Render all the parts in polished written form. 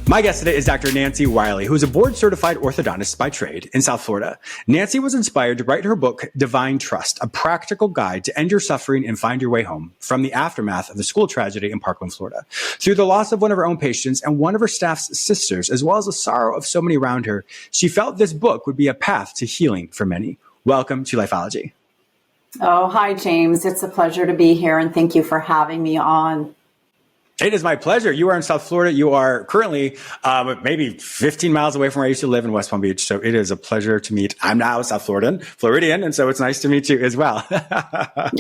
My guest today is Dr. Nancy Wiley, who is a board-certified orthodontist by trade in South Florida. Nancy was inspired to write her book, Divinetrust, a practical guide to end your suffering and find your way home from the aftermath of the school tragedy in Parkland, Florida. Through the loss of one of her own patients and one of her staff's sisters, as well as the sorrow of so many around her, she felt this book would be a path to healing for many. Welcome to Lifeology. Oh, hi, James. It's a pleasure to be here, and thank you for having me on. It is my pleasure. You are in South Florida. You are currently maybe 15 miles away from where I used to live in West Palm Beach. So it is a pleasure to meet. I'm now a South Floridian, and so it's nice to meet you as well.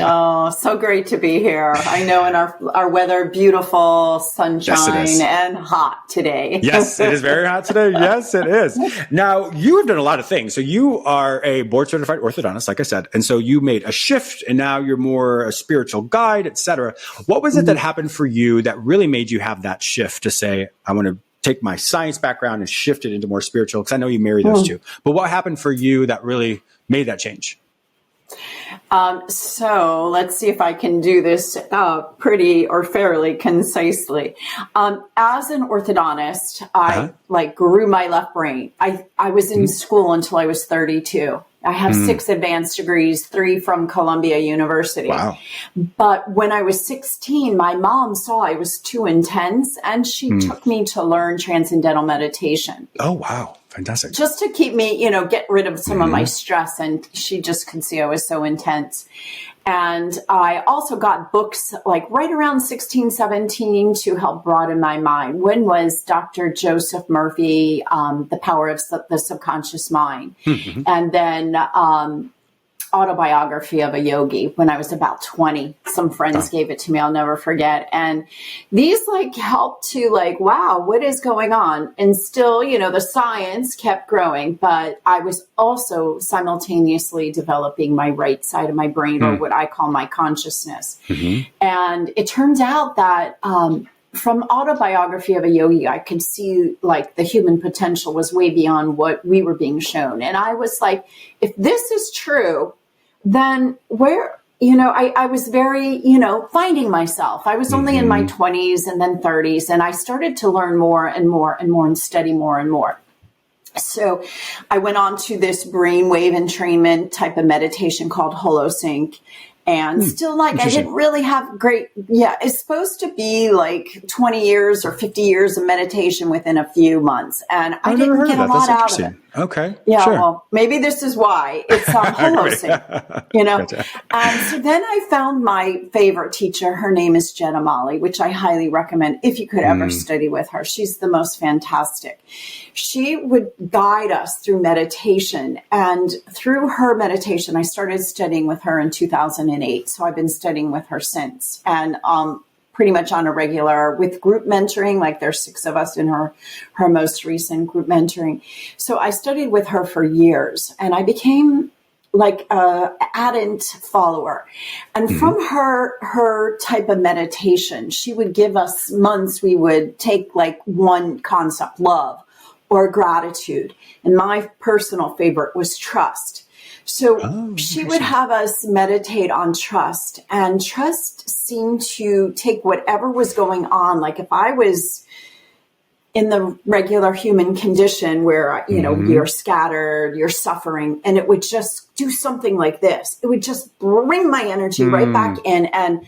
Oh, so great to be here. I know in our weather, beautiful sunshine and hot today. Yes, it is very hot today. Yes, it is. Now, you have done a lot of things. So you are a board-certified orthodontist, like I said, and so you made a shift, and now you're more a spiritual guide, etc. What was it that happened for you that really made you have that shift to say, I want to take my science background and shift it into more spiritual? Because I know you marry those two. But what happened for you that really made that change? So let's see if I can do this pretty or fairly concisely. As an orthodontist, I grew my left brain. I was in school until I was 32. I have 6 advanced degrees, 3 from Columbia University. Wow. But when I was 16, my mom saw I was too intense, and she took me to learn transcendental meditation. Oh, wow. Fantastic. Just to keep me, get rid of some of my stress. And she just could see I was so intense. And I also got books like right around 16, 17 to help broaden my mind. One was Dr. Joseph Murphy, The Power of the Subconscious Mind. And then Autobiography of a Yogi when I was about 20. Some friends gave it to me. I'll never forget. And these helped to wow, what is going on? And still, the science kept growing, but I was also simultaneously developing my right side of my brain, or what I call my consciousness. And it turns out that, from Autobiography of a Yogi, I could see the human potential was way beyond what we were being shown. And I was like, if this is true, then where, I was very, finding myself. I was only in my 20s and then 30s, and I started to learn more and more and more and study more and more. So I went on to this brainwave entrainment type of meditation called HoloSync. And still, I didn't really have great, it's supposed to be 20 years or 50 years of meditation within a few months. And I didn't get a lot out of it. Okay. Yeah, sure. Well, maybe this is why it's on HoloSync, Gotcha. So then I found my favorite teacher. Her name is Jenna Molly, which I highly recommend if you could ever study with her. She's the most fantastic. She would guide us through meditation. And through her meditation, I started studying with her in 2008. So I've been studying with her since. And pretty much on a regular with group mentoring, there's 6 of us in her most recent group mentoring. So I studied with her for years, and I became a ardent follower. And from her type of meditation, she would give us months. We would take one concept, love or gratitude. And my personal favorite was trust. So she would have us meditate on trust, and trust seemed to take whatever was going on. If I was in the regular human condition where, you're scattered, you're suffering, and it would just do something like this. It would just bring my energy right back in and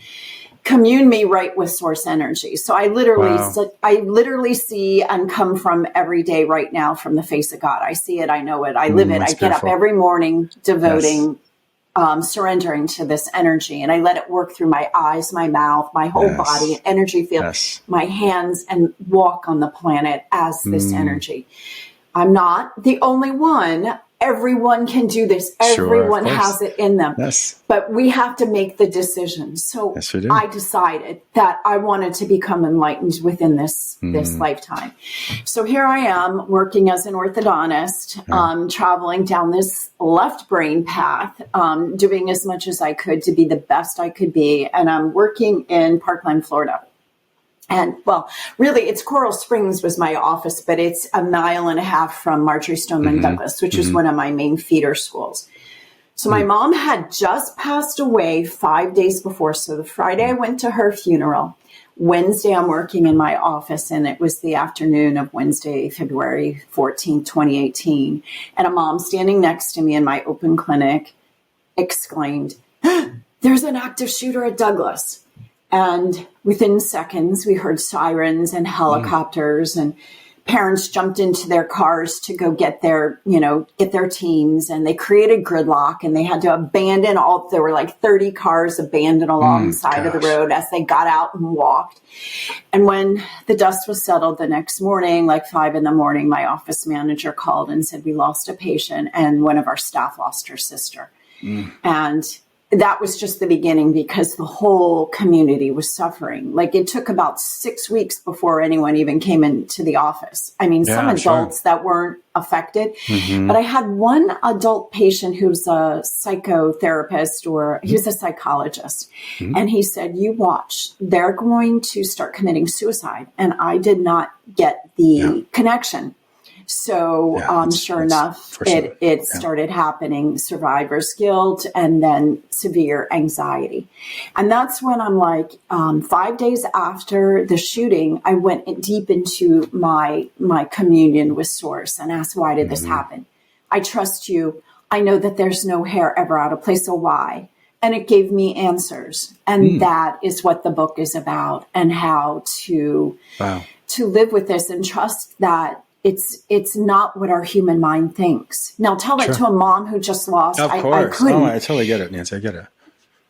commune me right with source energy. So I literally see and come from every day right now from the face of God. I see it. I know it. I live it. I get up every morning devoting, surrendering to this energy. And I let it work through my eyes, my mouth, my whole body, energy field, my hands, and walk on the planet as this energy. I'm not the only one. Everyone can do this. Everyone has it in them. But we have to make the decision. So I decided that I wanted to become enlightened within this lifetime. So here I am working as an orthodontist, traveling down this left brain path, doing as much as I could to be the best I could be. And I'm working in Parkland, Florida. And really, it's Coral Springs was my office, but it's 1.5 miles from Marjorie Stoneman Douglas, which is one of my main feeder schools. So my mom had just passed away 5 days before. So the Friday I went to her funeral. Wednesday, I'm working in my office, and it was the afternoon of Wednesday, February 14th, 2018. And a mom standing next to me in my open clinic exclaimed, "There's an active shooter at Douglas." And within seconds, we heard sirens and helicopters, and parents jumped into their cars to go get their teens, and they created gridlock, and they had to abandon there were like 30 cars abandoned along the side of the road as they got out and walked. And when the dust was settled the next morning, like 5 a.m, my office manager called and said, "We lost a patient, and one of our staff lost her sister." And that was just the beginning, because the whole community was suffering. Like, it took about 6 weeks before anyone even came into the office. I mean, some adults that weren't affected, but I had one adult patient who's a psychotherapist, or he was a psychologist. And he said, "You watch, they're going to start committing suicide." And I did not get the connection. So sure enough, it started happening, survivor's guilt, and then severe anxiety. And that's when I'm like, 5 days after the shooting, I went deep into my communion with Source and asked, "Why did this happen? I trust you. I know that there's no hair ever out of place, so why?" And it gave me answers. And that is what the book is about, and how to live with this and trust that it's not what our human mind thinks. Now, tell it to a mom who just lost. Of course. I couldn't. I totally get it, Nancy. I get it.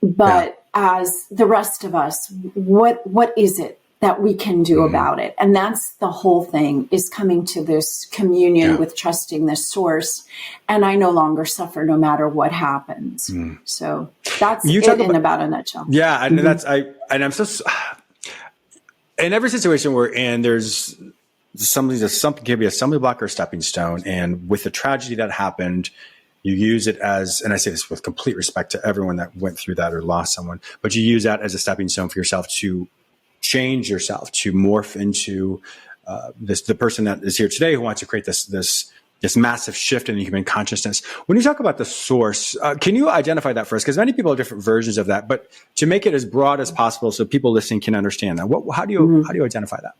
But as the rest of us, what is it that we can do about it? And that's the whole thing, is coming to this communion with trusting this Source. And I no longer suffer no matter what happens. So that's in about a nutshell. Yeah. And I'm so, in every situation we're in, there's something can be a stumbling block or a stepping stone. And with the tragedy that happened, you use it as, and I say this with complete respect to everyone that went through that or lost someone, but you use that as a stepping stone for yourself to change yourself, to morph into the person that is here today, who wants to create this massive shift in the human consciousness. When you talk about the Source, can you identify that for us? Because many people have different versions of that, but to make it as broad as possible so people listening can understand that, how do you identify that?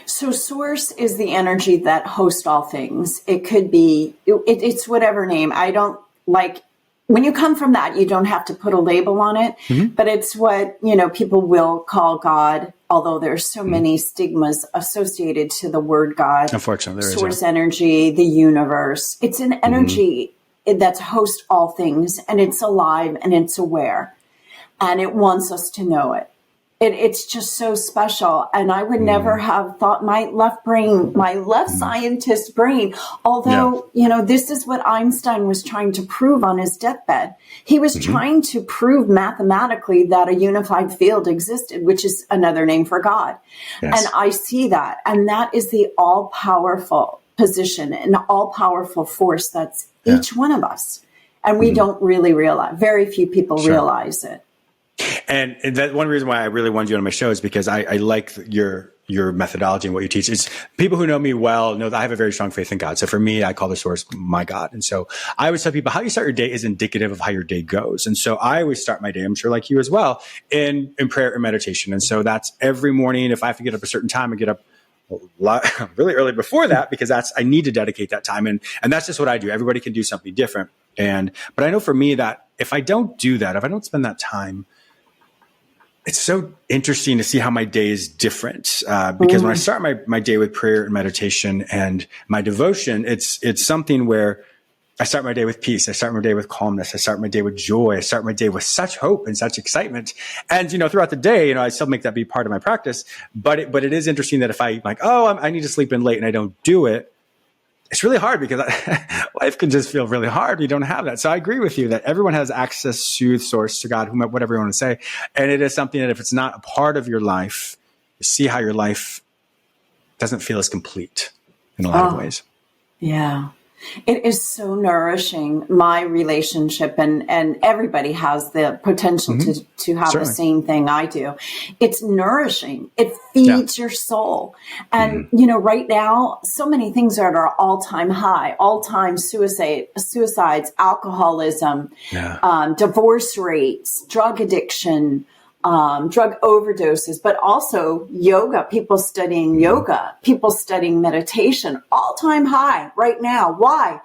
So Source is the energy that hosts all things. It could be, it's whatever name. I don't like, when you come from that, you don't have to put a label on it, but it's what, people will call God, although there's so many stigmas associated to the word God. Unfortunately, there Source energy, the universe. It's an energy that hosts all things, and it's alive and it's aware, and it wants us to know it. It's just so special. And I would never have thought my left scientist brain, although, this is what Einstein was trying to prove on his deathbed. He was trying to prove mathematically that a unified field existed, which is another name for God. Yes. And I see that. And that is the all-powerful position and all-powerful force that's each one of us. And we don't really realize, very few people realize it. And that one reason why I really wanted you on my show is because I like your methodology and what you teach. Is people who know me well know that I have a very strong faith in God. So for me, I call the Source my God. And so I always tell people how you start your day is indicative of how your day goes. And so I always start my day, I'm sure like you as well, in prayer and meditation. And so that's every morning. If I have to get up a certain time, I get up really early before that, because I need to dedicate that time. And that's just what I do. Everybody can do something different. But I know for me that if I don't do that, if I don't spend that time, it's so interesting to see how my day is different, because when I start my day with prayer and meditation and my devotion, it's something where I start my day with peace. I start my day with calmness. I start my day with joy. I start my day with such hope and such excitement. And, throughout the day, I still make that be part of my practice. But it is interesting that if I I need to sleep in late and I don't do it, it's really hard, because life can just feel really hard. You don't have that. So I agree with you that everyone has access to Source, to God, whatever you want to say. And it is something that if it's not a part of your life, you see how your life doesn't feel as complete in a lot of ways. Yeah. It is so nourishing, my relationship, and everybody has the potential to have the same thing I do. It's nourishing. It feeds your soul. And, right now, so many things are at our all-time high, all-time suicides, alcoholism, divorce rates, drug addiction, drug overdoses, but also yoga, people studying yoga, people studying meditation, all-time high right now. Why?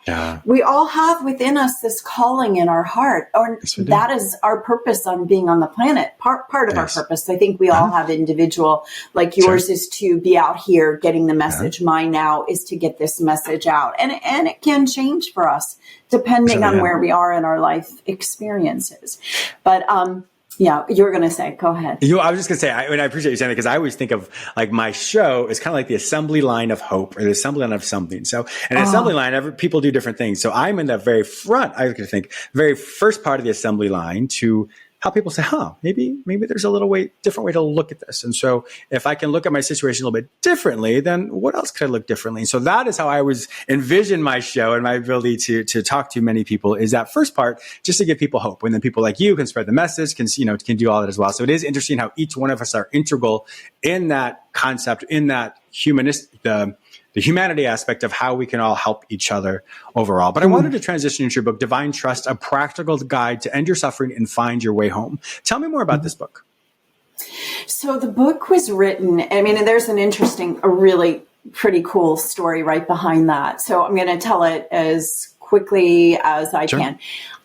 We all have within us this calling in our heart, or that is our purpose on being on the planet, part of our purpose. I think we all have individual, like yours is to be out here getting the message. Mine now is to get this message out. And it can change for us depending on where we are in our life experiences. But, yeah, you were going to say, go ahead. I was just going to say, I appreciate you saying that, because I always think of like my show is kind of like the assembly line of hope, or the assembly line of something. So an assembly line, people do different things. So I'm in the very front, I was going to think, very first part of the assembly line to help people say, maybe there's a different way to look at this. And so if I can look at my situation a little bit differently, then what else could I look differently? And so that is how I was envision my show and my ability to talk to many people, is that first part, just to give people hope. And then people like you can spread the message, can do all that as well. So it is interesting how each one of us are integral in that concept, in that the humanity aspect of how we can all help each other overall. But I wanted to transition into your book, Divine Trust, a practical guide to end your suffering and find your way home. Tell me more about this book. So the book was written, there's a really pretty cool story right behind that. So I'm going to tell it as quickly as I can.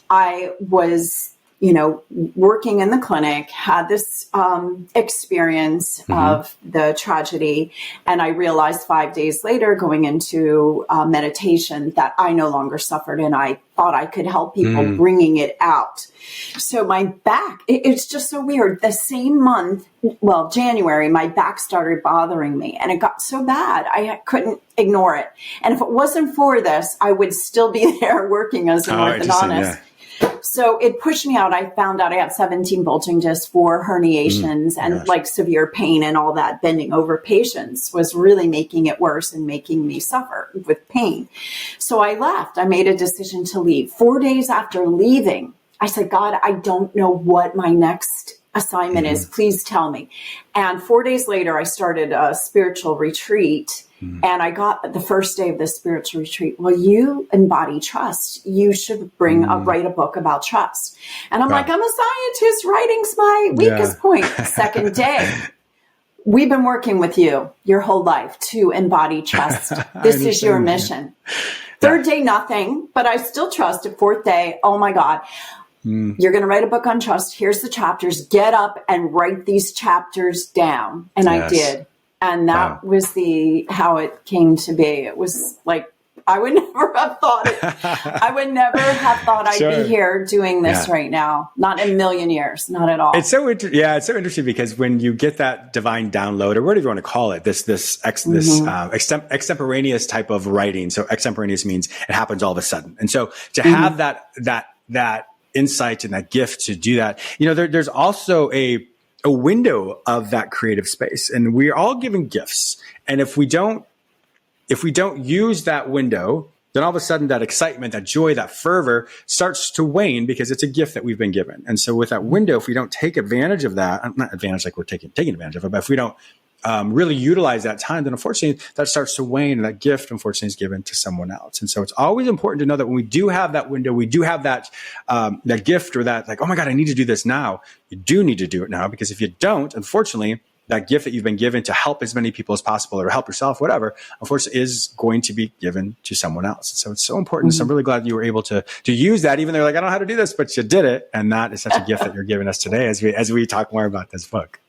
I was working in the clinic, had this experience of the tragedy. And I realized 5 days later, going into meditation, that I no longer suffered. And I thought I could help people bringing it out. So my back, it's just so weird. The same month, January, my back started bothering me. And it got so bad, I couldn't ignore it. And if it wasn't for this, I would still be there working as an orthodontist. So it pushed me out. I found out I have 17 bulging discs, 4 herniations, and like severe pain, and all that bending over patients was really making it worse and making me suffer with pain. So I left. I made a decision to leave. 4 days after leaving, I said, God, I don't know what my next assignment is. Please tell me. And 4 days later, I started a spiritual retreat. And I got the first day of the spiritual retreat, you embody trust. You should write a book about trust. And I'm like, I'm a scientist. Writing's my weakest point. Second day, we've been working with you your whole life to embody trust. This is your mission. Third day, nothing, but I still trusted. Fourth day, oh my God. You're going to write a book on trust. Here's the chapters. Get up and write these chapters down. And I did. And that was how it came to be. It was like, I would never have thought it. I would never have thought I'd be here doing this right now. Not in a million years. Not at all. It's so interesting, because when you get that divine download, or whatever you want to call it, this extemporaneous type of writing. So extemporaneous means it happens all of a sudden. And so to have that insight and that gift to do that, there's also a window of that creative space, and we're all given gifts. And if we don't use that window, then all of a sudden that excitement, that joy, that fervor starts to wane, because it's a gift that we've been given. And so with that window, if we don't take advantage of that, not advantage like we're taking advantage of it, but if we don't really utilize that time, then unfortunately that starts to wane, and that gift unfortunately is given to someone else. And so it's always important to know that when we do have that window, we do have that gift, or that like, oh my God, I need to do this now. You do need to do it now, because if you don't, unfortunately, that gift that you've been given to help as many people as possible, or help yourself, whatever, unfortunately is going to be given to someone else. So it's so important. So I'm really glad you were able to use that, even though you're like, I don't know how to do this, but you did it. And that is such a gift that you're giving us today as we talk more about this book.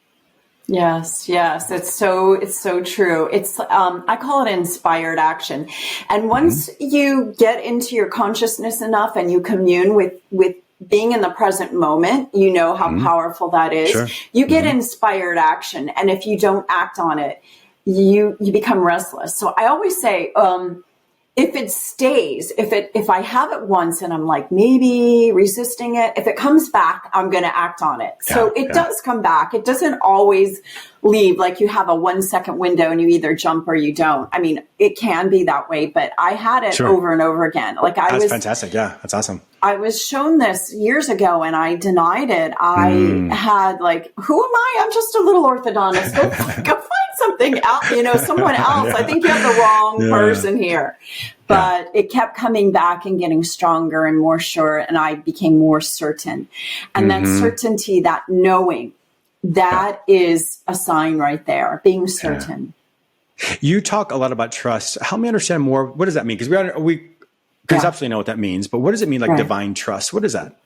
Yes. It's so true. It's, I call it inspired action. And once you get into your consciousness enough and you commune with being in the present moment, you know how powerful that is. Sure. You get inspired action. And if you don't act on it, you become restless. So I always say, if it stays, if I have it once and I'm like maybe resisting it, if it comes back, I'm going to act on it. So it does come back. It doesn't always leave. Like you have a 1 second window and you either jump or you don't. I mean, it can be that way, but I had it over and over again. Like that's fantastic. Yeah, that's awesome. I was shown this years ago and I denied it. I had like, who am I? I'm just a little orthodontist. Go find something else, someone else. I think you have the wrong person here. But it kept coming back and getting stronger and more sure. And I became more certain. And that certainty, that knowing, that is a sign right there, being certain. You talk a lot about trust. Help me understand more. What does that mean? Because we conceptually know what that means, but what does it mean, like divine trust? What is that?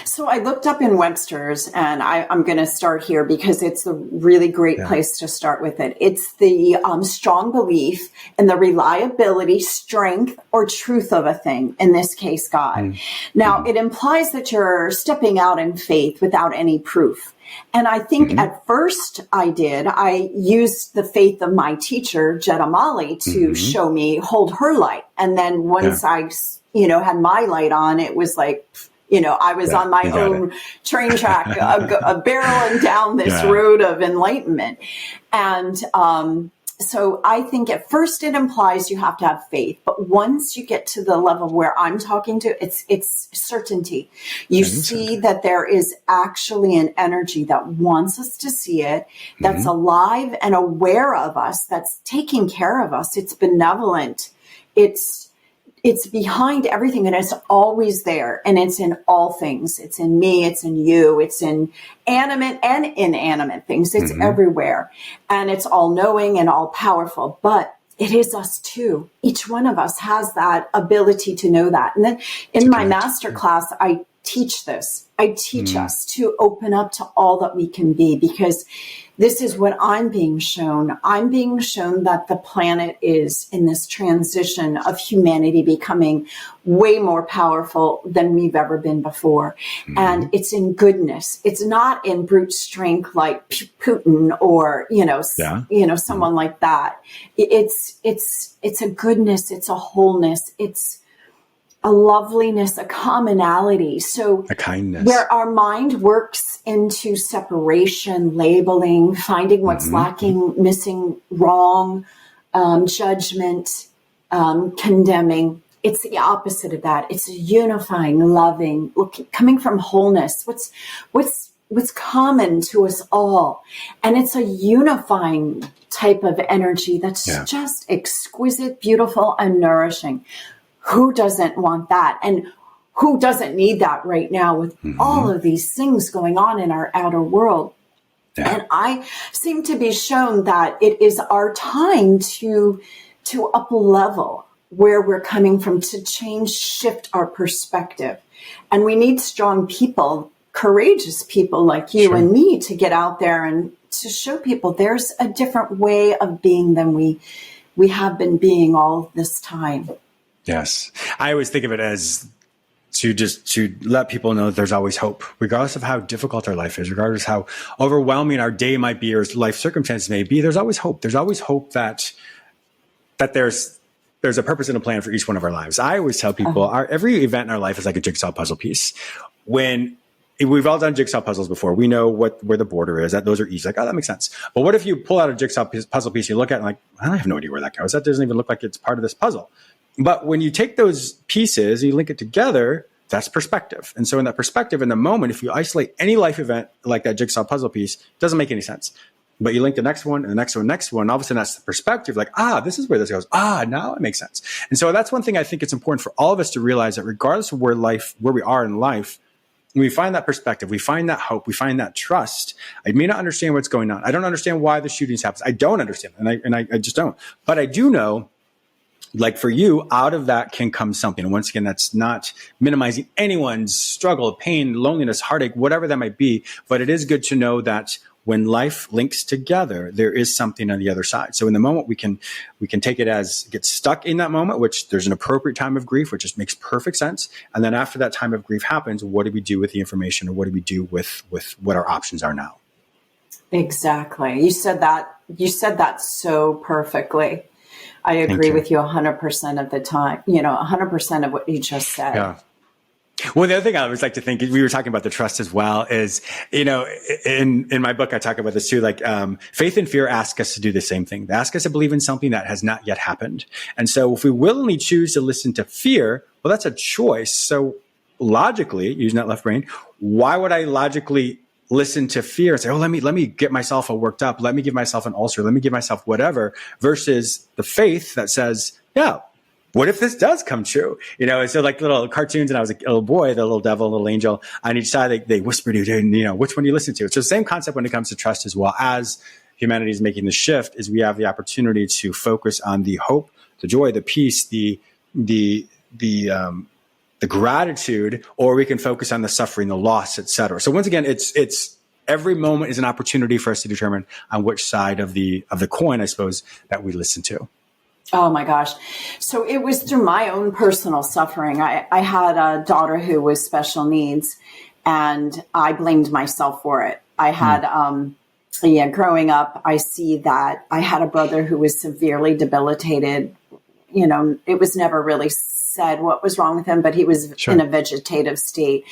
So I looked up in Webster's, and I'm going to start here because it's a really great place to start with it. It's the strong belief in the reliability, strength, or truth of a thing, in this case, God. Now, it implies that you're stepping out in faith without any proof. And I think at first I used the faith of my teacher, Jetta Molly, to show me, hold her light. And then once I, had my light on, it was like, I was on my own train track, barreling down this road of enlightenment. And so I think at first it implies you have to have faith. But once you get to the level where I'm talking to, it's certainty. You see that there is actually an energy that wants us to see it, that's alive and aware of us, that's taking care of us. It's benevolent. It's behind everything, and it's always there, and it's in all things. It's in me, it's in you, it's in animate and inanimate things. It's everywhere, and it's all knowing and all powerful, but it is us too. Each one of us has that ability to know that. And then in my master class, I teach this. I teach us to open up to all that we can be, because this is what I'm being shown. I'm being shown that the planet is in this transition of humanity becoming way more powerful than we've ever been before. And it's in goodness. It's not in brute strength like Putin or, someone like that. It's a goodness. It's a wholeness. It's a loveliness, a commonality. So a kindness. Where our mind works into separation, labeling, finding what's lacking, missing, wrong, judgment, condemning. It's the opposite of that. It's unifying, loving, coming from wholeness. What's common to us all. And it's a unifying type of energy that's just exquisite, beautiful, and nourishing. Who doesn't want that? And who doesn't need that right now with all of these things going on in our outer world? And I seem to be shown that it is our time to up level where we're coming from, to change, shift our perspective. And we need strong people, courageous people like you and me to get out there and to show people there's a different way of being than we have been being all this time. Yes. I always think of it as to let people know that there's always hope, regardless of how difficult our life is, regardless of how overwhelming our day might be or life circumstances may be. There's always hope. There's always hope that there's a purpose and a plan for each one of our lives. I always tell people every event in our life is like a jigsaw puzzle piece. When we've all done jigsaw puzzles before, we know where the border is. Those are easy. Like, oh, that makes sense. But what if you pull out a jigsaw puzzle piece, you look at it and like, I have no idea where that goes. That doesn't even look like it's part of this puzzle. But when you take those pieces and you link it together, that's perspective. And so in that perspective, in the moment, if you isolate any life event like that jigsaw puzzle piece, it doesn't make any sense. But you link the next one and the next one, and all of a sudden that's the perspective. Like, this is where this goes. Now it makes sense. And so that's one thing I think it's important for all of us to realize, that regardless of where we are in life, when we find that perspective, we find that hope, we find that trust. I may not understand what's going on. I don't understand why the shootings happen. I don't understand. And I just don't. But I do know, like for you, out of that can come something. And once again, that's not minimizing anyone's struggle, pain, loneliness, heartache, whatever that might be. But it is good to know that when life links together, there is something on the other side. So in the moment, we can take it as get stuck in that moment, which there's an appropriate time of grief, which just makes perfect sense. And then after that time of grief happens, what do we do with the information, or what do we do with what our options are now? Exactly. You said that so perfectly. I agree with you 100% of the time, 100% of what you just said. Yeah. Well, the other thing I always like to think, we were talking about the trust as well, is, in my book, I talk about this too, like, faith and fear ask us to do the same thing. They ask us to believe in something that has not yet happened. And so if we willingly choose to listen to fear, well, that's a choice. So logically, using that left brain, why would I logically listen to fear and say, oh, let me get myself all worked up. Let me give myself an ulcer. Let me give myself whatever, versus the faith that says, yeah, what if this does come true? So like little cartoons, and I was a little boy, the little devil, little angel on each side, they whisper to you, which one do you listen to? It's the same concept when it comes to trust as well. As humanity is making the shift, is we have the opportunity to focus on the hope, the joy, the peace, the gratitude, or we can focus on the suffering, the loss, etc. So once again, it's every moment is an opportunity for us to determine on which side of the coin, I suppose, that we listen to. Oh my gosh. So it was through my own personal suffering. I had a daughter who was special needs, and I blamed myself for it. I had, growing up, I see that I had a brother who was severely debilitated. It was never really said what was wrong with him, but he was in a vegetative state.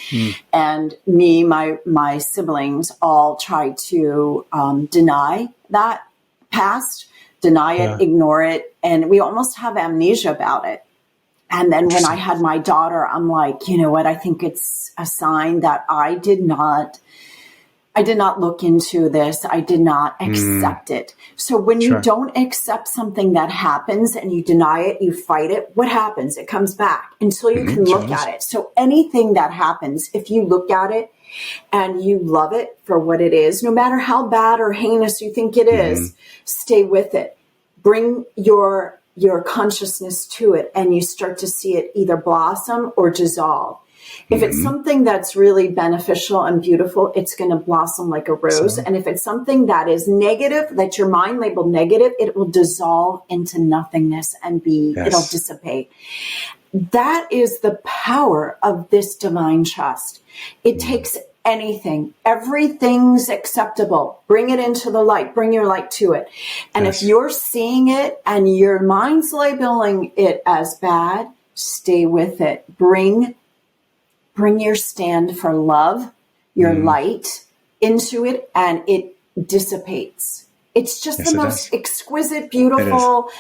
And me, my siblings all tried to deny that past, deny it, ignore it. And we almost have amnesia about it. And then when I had my daughter, I'm like, you know what? I think it's a sign that I did not look into this. I did not accept it. So when you don't accept something that happens and you deny it, you fight it, what happens? It comes back until you can look at it. So anything that happens, if you look at it and you love it for what it is, no matter how bad or heinous you think it is, stay with it. Bring your consciousness to it, and you start to see it either blossom or dissolve. If it's something that's really beneficial and beautiful, it's going to blossom like a rose. And if it's something that is negative, that your mind labeled negative, it will dissolve into nothingness and it'll dissipate. That is the power of this divine trust. It takes anything, everything's acceptable. Bring it into the light, bring your light to it. And if you're seeing it and your mind's labeling it as bad, stay with it. Bring your stand for love, your light into it, and it dissipates. It's just the most exquisite, beautiful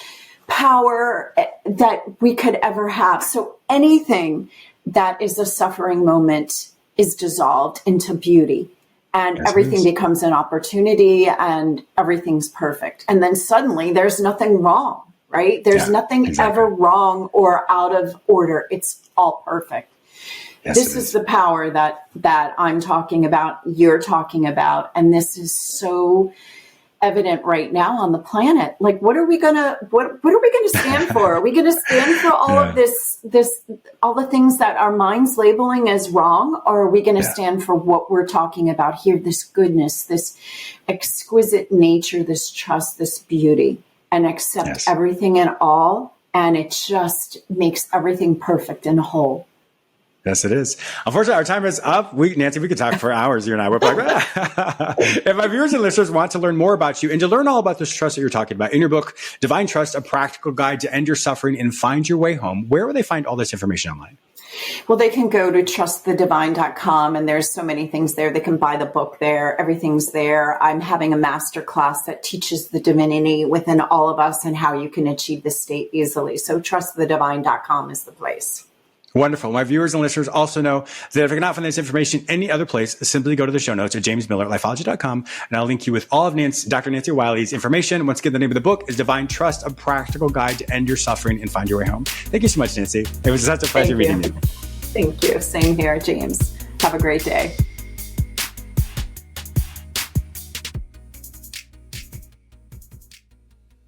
power that we could ever have. So anything that is a suffering moment is dissolved into beauty, and everything becomes an opportunity, and everything's perfect. And then suddenly there's nothing wrong, right? There's nothing ever wrong or out of order. It's all perfect. This is the power that I'm talking about, you're talking about, and this is so evident right now on the planet. Like, what are we gonna stand for? Are we gonna stand for all of this, all the things that our mind's labeling as wrong, or are we gonna stand for what we're talking about here? This goodness, this exquisite nature, this trust, this beauty, and accept everything and all, and it just makes everything perfect and whole. Yes, it is. Unfortunately, our time is up. Nancy, we could talk for hours, you and I. We're like, If my viewers and listeners want to learn more about you and to learn all about this trust that you're talking about in your book, Divine Trust, A Practical Guide to End Your Suffering and Find Your Way Home, where will they find all this information online? Well, they can go to trustthedivine.com, and there's so many things there. They can buy the book there. Everything's there. I'm having a master class that teaches the divinity within all of us and how you can achieve this state easily. So trustthedivine.com is the place. Wonderful. My viewers and listeners also know that if I cannot find this information any other place, simply go to the show notes at jamesmiller@lifeology.com, and I'll link you with all of Dr. Nancy Wiley's information. Once again, the name of the book is Divine Trust, A Practical Guide to End Your Suffering and Find Your Way Home. Thank you so much, Nancy. It was such a pleasure meeting you. Thank you. Same here, James. Have a great day.